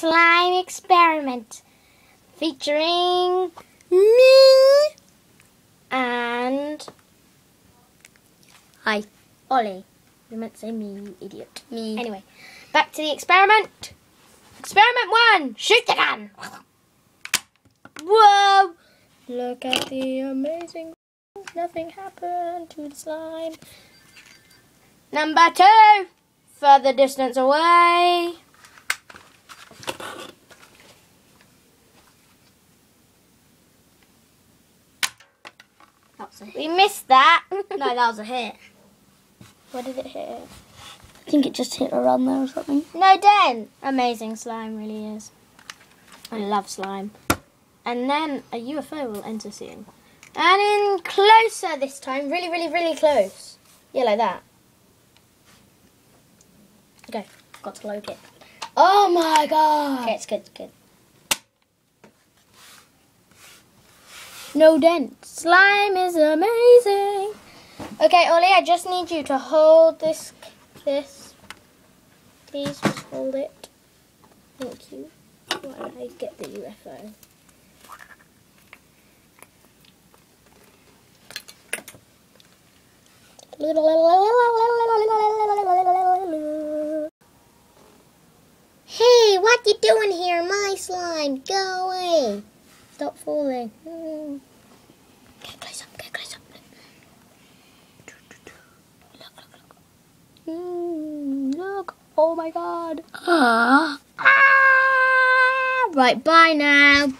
slime experiment featuring me and Ollie. You meant to say me, you idiot. Me. Anyway, back to the experiment. Experiment 1. Shoot the gun. Whoa! Look at the amazing. Nothing happened to the slime. Number 2. Further distance away. We missed that. No, that was a hit. What did it hit? I think it just hit around there or something. No dent. Amazing slime really is. I love slime. And then a UFO will enter soon. And in closer this time. Really, really, really close. Yeah, like that. Okay. Got to load it. Oh my god. Okay, it's good, it's good. No dent. Slime is amazing. Okay, Ollie, I just need you to hold this. Please just hold it. Thank you. While I get the UFO. Hey, what you doing here? My slime, go away. Stop falling. Get close up, get close up. Look. Oh my god. Ah. Right, bye now.